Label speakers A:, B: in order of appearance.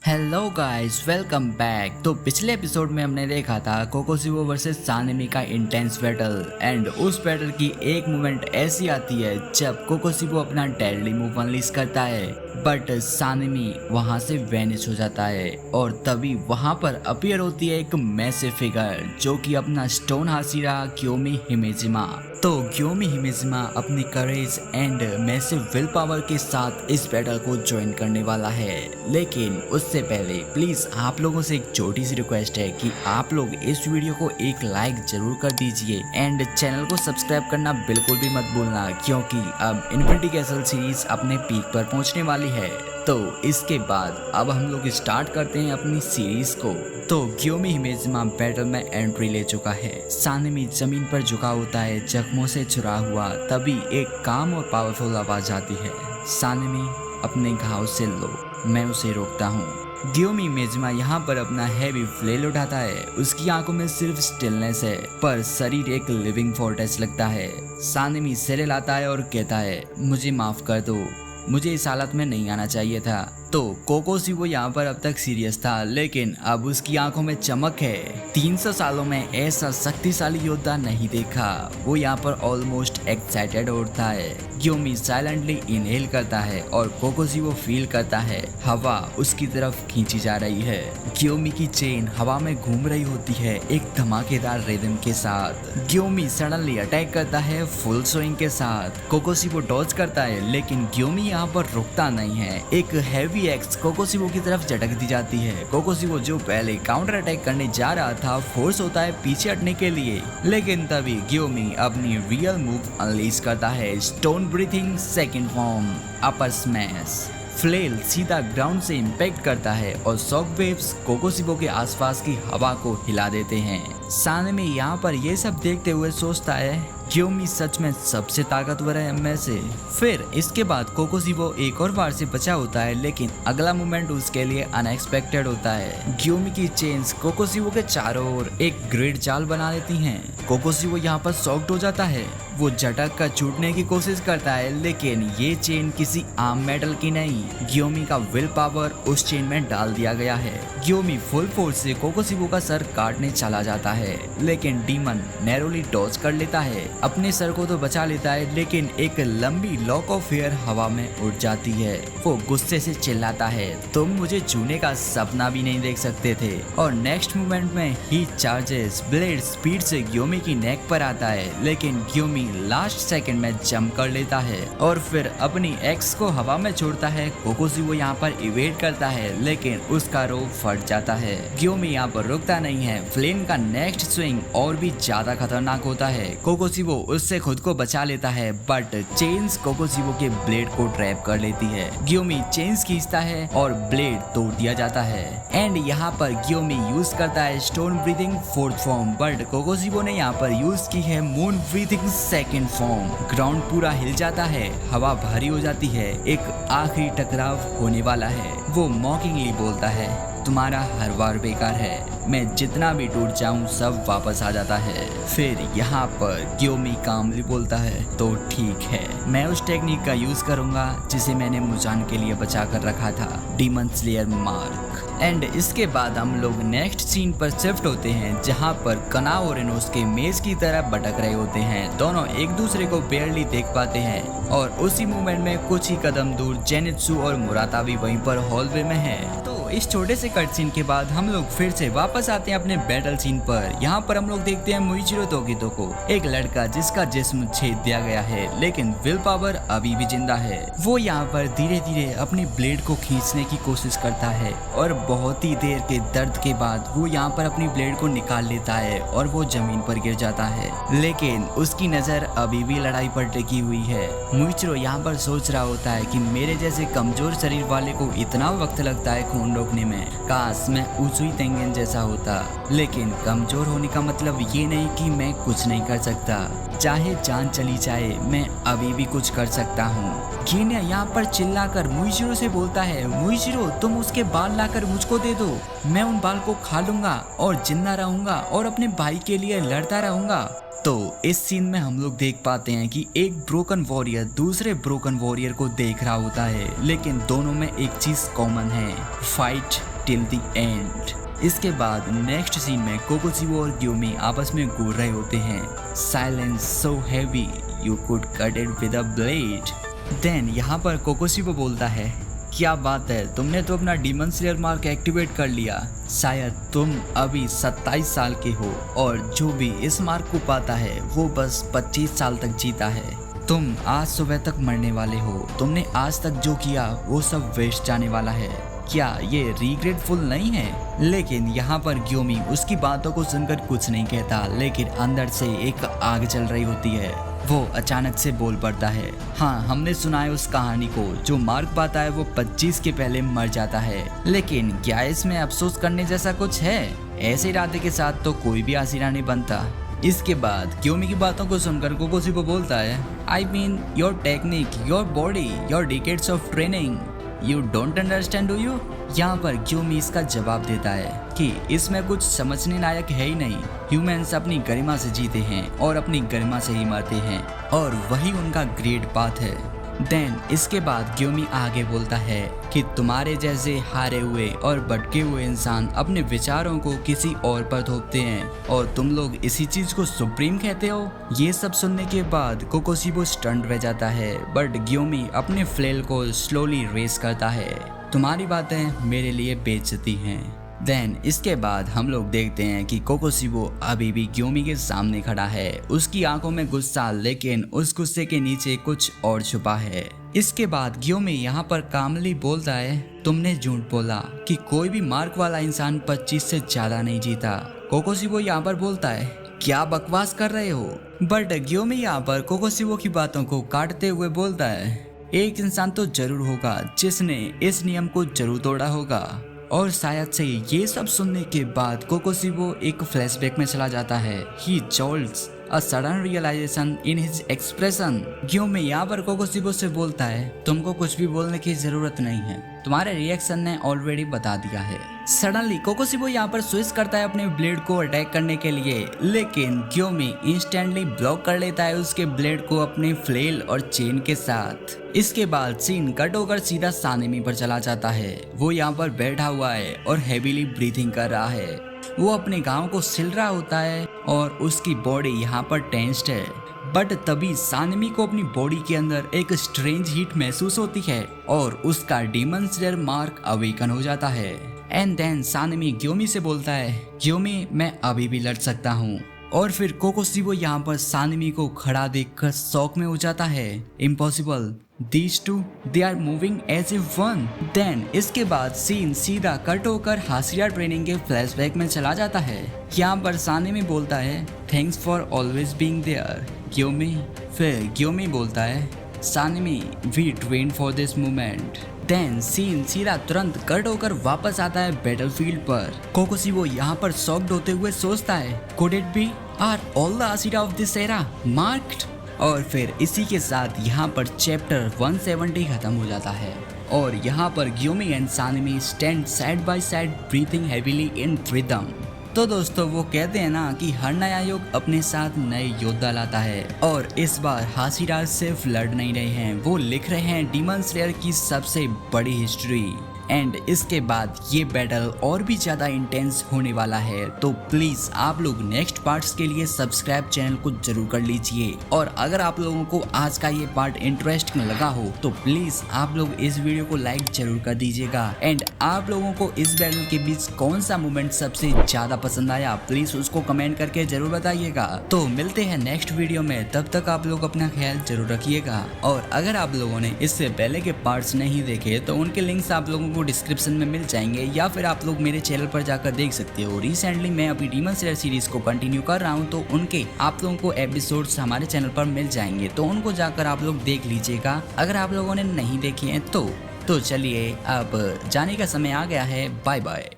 A: Hello guys, welcome back. तो पिछले episode में हमने देखा था कोकोसीबो वर्सेस सानेमी का इंटेंस बैटल एंड उस बैटल की एक मोमेंट ऐसी आती है जब कोकोसीबो अपना डेडली मूव अनलीज करता है बट सानेमी वहां से वैनिश हो जाता है और तभी वहां पर अपीयर होती है एक मैसिव फिगर जो कि अपना स्टोन हाशिरा ग्योमी हिमेजिमा। तो ग्योमी हिमेजिमा अपनी courage and massive will power के साथ इस बैटल को ज्वाइन करने वाला है, लेकिन उससे पहले प्लीज आप लोगों से एक छोटी सी रिक्वेस्ट है कि आप लोग इस वीडियो को एक लाइक जरूर कर दीजिए एंड चैनल को सब्सक्राइब करना बिल्कुल भी मत भूलना, क्योंकि अब इन्फिनिटी कैसल सीरीज अपने पीक पर पहुंचने वाली है। तो इसके बाद अब हम लोग स्टार्ट करते हैं अपनी सीरीज को। तो ग्योमी हिमेजिमा बैटल में एंट्री ले चुका है। सानेमी जमीन पर झुका होता है जख्मों से छुरा हुआ, तभी एक काम और पावरफुल आवाज आती है, सानेमी अपने घाव से लो, मैं उसे रोकता हूँ। ग्योमी हिमेजिमा यहाँ पर अपना हैवी फ्लेल उठाता है। उसकी आंखों में सिर्फ स्टिलनेस है पर शरीर एक लिविंग फोर्ट्रेस लगता है। सानेमी सिरे लाता है और कहता है, मुझे माफ कर दो, मुझे इस हालत में नहीं आना चाहिए था। तो कोकोसीबो यहाँ पर अब तक सीरियस था, लेकिन अब उसकी आंखों में चमक है। 300 सालों में ऐसा शक्तिशाली योद्धा नहीं देखा। वो यहाँ पर ऑलमोस्ट एक्साइटेड होता है। ग्योमी साइलेंटली इनहेल करता है और कोकोसीबो फील करता है हवा उसकी तरफ खींची जा रही है। ग्योमी की चेन हवा में घूम रही होती है एक धमाकेदार रिदम के साथ। ग्योमी सडनली अटैक करता है फुल स्विंग के साथ। कोकोसीबो डॉज करता है, लेकिन ग्योमी यहाँ पर रुकता नहीं है। एक हैवी एक्स कोकोसीबो की तरफ झटक दी जाती है। कोकोसीबो जो पहले काउंटर अटैक करने जा रहा था फोर्स होता है पीछे हटने के लिए, लेकिन तभी ग्योमी अपनी रियल मूव अनलीज करता है, स्टोन ब्रीथिंग सेकंड फॉर्म अपर स्मैश। फ्लेल सीधा ग्राउंड से इम्पैक्ट करता है और शॉक वेव्स कोकोसीबो के आसपास की हवा को हिला देते हैं। सानेमी यहाँ पर ये सब देखते हुए सोचता है, ग्योमी सच में सबसे ताकतवर है में से। फिर इसके बाद कोकोसीबो एक और बार से बचा होता है, लेकिन अगला मोमेंट उसके लिए अनएक्सपेक्टेड होता है। ग्योमी की चेन्स कोकोसीबो के चारों ओर एक ग्रेट जाल बना लेती हैं। कोकोसीबो यहाँ पर शॉक्ड हो जाता है। वो झटक कर छूटने की कोशिश करता है, लेकिन ये चेन किसी आम मेटल की नहीं, ग्योमी का विल पावर उस चेन में डाल दिया गया है। ग्योमी फुल फोर्स से कोकोसीबो का सर काटने चला जाता है, लेकिन डीमन नैरोली डॉज कर लेता है। अपने सर को तो बचा लेता है, लेकिन एक लंबी लॉक ऑफ हेयर हवा में उड़ जाती है। वो गुस्से से चिल्लाता है, तुम मुझे छूने का सपना भी नहीं देख सकते थे। और नेक्स्ट मोमेंट में ही चार्जेस ब्लेड स्पीड से ग्योमी की नेक पर आता है, लेकिन ग्योमी लास्ट सेकंड में जंप कर लेता है और फिर अपनी एक्स को हवा में छोड़ता है। कोकोसीबो यहाँ पर इवेट करता है, लेकिन उसका रोप फट जाता है। ग्योमी यहाँ पर रुकता नहीं है। फ्लेम का नेक्स्ट स्विंग और भी ज्यादा खतरनाक होता है। कोकोसीबो उससे खुद को बचा लेता है, बट चेन्स कोकोसीबो के ब्लेड को ट्रैप कर लेती है। ग्योमी चेन्स खींचता है और ब्लेड तोड़ दिया जाता है। एंड यहाँ पर ग्योमी यूज करता है stone breathing fourth form, but Kokushibo ने यहाँ पर यूज की है moon breathing second form. Ground पूरा हिल जाता है, हवा भारी हो जाती है, एक आखिरी टकराव होने वाला है। वो मॉकिंगली बोलता है, तुम्हारा हर बार बेकार है, मैं जितना भी टूट जाऊं सब वापस आ जाता है। फिर यहाँ पर ग्योमी कामली बोलता है, तो ठीक है, मैं उस टेक्निक का यूज करूंगा जिसे मैंने मुजान के लिए बचा कर रखा था, डीमन स्लेयर मार्क। एंड इसके बाद हम लोग नेक्स्ट सीन पर शिफ्ट होते हैं, जहाँ पर कना और इनोसुके मेज की तरह भटक रहे होते हैं। दोनों एक दूसरे को बेयरली देख पाते हैं और उसी मोमेंट में कुछ ही कदम दूर जेनित्सु और मुराता भी वहीं पर हॉलवे में है। तो इस छोटे से कट सीन के बाद हम लोग फिर से वापस आते हैं अपने बैटल सीन पर। यहाँ पर हम लोग देखते हैं मुइचिरो तोकितो को, एक लड़का जिसका जिस्म छेद दिया गया है, लेकिन विल पावर अभी भी जिंदा है। वो यहाँ पर धीरे धीरे अपनी ब्लेड को खींचने की कोशिश करता है और बहुत ही देर के दर्द के बाद वो यहाँ पर अपनी ब्लेड को निकाल लेता है और वो जमीन पर गिर जाता है, लेकिन उसकी नजर अभी भी लड़ाई पर टिकी हुई है। मुइचिरो यहाँ पर सोच रहा होता है कि मेरे जैसे कमजोर शरीर वाले को इतना वक्त लगता है खून रोकने में, काश मैं उचुई तेंगेन जैसा होता। लेकिन कमजोर होने का मतलब ये नहीं कि मैं कुछ नहीं कर सकता, चाहे जान चली जाए मैं अभी भी कुछ कर सकता हूँ। गिन्या यहाँ पर चिल्लाकर मुइचिरो से बोलता है, मुइचिरो तुम उसके बाल लाकर मुझको दे दो, मैं उन बाल को खा लूंगा और जिंदा रहूंगा और अपने भाई के लिए लड़ता रहूंगा। तो इस सीन में हम लोग देख पाते हैं कि एक ब्रोकन वॉरियर दूसरे ब्रोकन वॉरियर को देख रहा होता है, लेकिन दोनों में एक चीज कॉमन है, फाइट टिल द एंड। इसके बाद नेक्स्ट सीन में कोकोसीबो और ग्योमी आपस में घूर रहे होते हैं। Silence so heavy you could cut it with a blade. Then यहाँ पर कोकोसीबो बोलता है, क्या बात है, तुमने तो अपना डीमन स्लेयर मार्क एक्टिवेट कर लिया। शायद तुम अभी 27 साल के हो और जो भी इस मार्क को पाता है वो बस 25 साल तक जीता है। तुम आज सुबह तक मरने वाले हो। तुमने आज तक जो किया वो सब वेस्ट जाने वाला है। क्या ये रिग्रेटफुल नहीं है? लेकिन यहाँ पर ग्योमी उसकी बातों को सुनकर कुछ नहीं कहता, लेकिन अंदर से एक आग चल रही होती है। वो अचानक से बोल पड़ता है, हाँ हमने सुना है उस कहानी को, जो मार्क पाता है वो 25 के पहले मर जाता है। लेकिन क्या इसमें अफसोस करने जैसा कुछ है? ऐसे इरादे के साथ तो कोई भी आसिरा नहीं बनता। इसके बाद ग्योमी की बातों को सुनकर कोकोसीबो बोलता है, I mean your technique, your body, your decades of training, you don't understand do you? यहाँ पर ग्योमी इसका जवाब देता है कि इसमें कुछ समझने लायक है ही नहीं। ह्यूमंस अपनी गरिमा से जीते हैं और अपनी गरिमा से ही मरते हैं और वही उनका ग्रेट पाथ है। देन इसके बाद ग्योमी आगे बोलता है कि तुम्हारे जैसे हारे हुए और भटके हुए इंसान अपने विचारों को किसी और पर थोपते हैं और तुम लोग इसी चीज को सुप्रीम कहते हो। ये सब सुनने के बाद कोकोसीबो स्टंट रह जाता है, बट ग्योमी अपने फ्लेल को स्लोली रेस करता है। तुम्हारी बातें मेरे लिए बेइज्जती हैं। देन इसके बाद हम लोग देखते हैं कि कोकोसीबो अभी भी ग्योमी के सामने खड़ा है। उसकी आंखों में गुस्सा, लेकिन उस गुस्से के नीचे कुछ और छुपा है। इसके बाद ग्योमी यहाँ पर कामली बोलता है, तुमने झूठ बोला कि कोई भी मार्क वाला इंसान 25 से ज्यादा नहीं जीता। कोकोसीबो यहाँ पर बोलता है, क्या बकवास कर रहे हो? बट ग्योमी यहाँ पर कोकोसीबो की बातों को काटते हुए बोलता है, एक इंसान तो जरूर होगा जिसने इस नियम को जरूर तोड़ा होगा। और शायद से ये सब सुनने के बाद कोकोसीबो एक फ्लैशबैक में चला जाता है। He jolts a sudden realisation in his expression. Gyomei यहाँ पर कोकोसीबो से बोलता है, तुमको कुछ भी बोलने की जरूरत नहीं है, तुम्हारे रिएक्शन ने ऑलरेडी बता दिया है। सडनली कोकोसीबो यहाँ पर स्विच करता है अपने ब्लेड को अटैक करने के लिए, लेकिन ग्योमी इंस्टेंटली ब्लॉक कर लेता है उसके ब्लेड को अपने फ्लेल और चेन के साथ। इसके बाद सीन कट होकर सीधा सानेमी पर चला जाता है। वो यहाँ पर बैठा हुआ है और हेवीली ब्रीथिंग कर रहा है। वो अपने गांव को सिल रहा होता है और उसकी बॉडी यहाँ पर टेंस्ड है। बट तभी सानेमी को अपनी बॉडी के अंदर एक स्ट्रेंज हीट महसूस होती है और उसका डीमन स्लेयर मार्क अवेकन हो जाता है। एंड देन सानेमी ग्योमी से बोलता है, ग्योमी मैं अभी भी लड़ सकता हूँ। और फिर कोकोसीबो यहाँ पर सानेमी को खड़ा देखकर शॉक में हो जाता है। Impossible, These two, they are moving as if one. Then इसके बाद सीन सीधा कट होकर हाशिरा ट्रेनिंग के फ्लैशबैक में चला जाता है। यहाँ पर सानेमी बोलता है, thanks for always being there Gyomei. फिर ग्योमी बोलता है, Sanemi we train for this moment. Then scene सीधा तुरंत कट होकर वापस आता है बैटलफील्ड पर। कोकोसीबो यहाँ पर शॉक्ड होते हुए सोचता है, could it be are all the Hashira of this era marked? और फिर इसी के साथ यहाँ पर चैप्टर 170 खत्म हो जाता है और यहाँ पर Gyomei and Sanemi stand side by side breathing heavily in rhythm. तो दोस्तों वो कहते हैं ना कि हर नया युग अपने साथ नए योद्धा लाता है और इस बार हाशिरा सिर्फ लड़ नहीं रहे हैं, वो लिख रहे हैं डीमन स्लेयर की सबसे बड़ी हिस्ट्री। एंड इसके बाद ये बैटल और भी ज्यादा इंटेंस होने वाला है। तो प्लीज आप लोग नेक्स्ट पार्ट्स के लिए सब्सक्राइब चैनल को जरूर कर लीजिए। और अगर आप लोगों को आज का ये पार्ट इंटरेस्टिंग लगा हो तो प्लीज आप लोग इस वीडियो को लाइक जरूर कर दीजिएगा। एंड आप लोगों को इस बैटल के बीच कौन सा मोमेंट सबसे ज्यादा पसंद आया प्लीज उसको कमेंट करके जरूर बताइएगा। तो मिलते हैं नेक्स्ट वीडियो में, तब तक आप लोग अपना ख्याल जरूर रखिएगा। और अगर आप लोगों ने इससे पहले के पार्ट्स नहीं देखे तो उनके लिंक्स आप लोगों को डिस्क्रिप्शन में मिल जाएंगे या फिर आप लोग मेरे चैनल पर जाकर देख सकते हो। रिसेंटली मैं अभी डीमन स्लेयर सीरीज को कंटिन्यू कर रहा हूं तो उनके आप लोगों को एपिसोड्स हमारे चैनल पर मिल जाएंगे, तो उनको जाकर आप लोग देख लीजिएगा अगर आप लोगों ने नहीं देखे हैं तो चलिए अब जाने का समय आ गया है। Bye bye.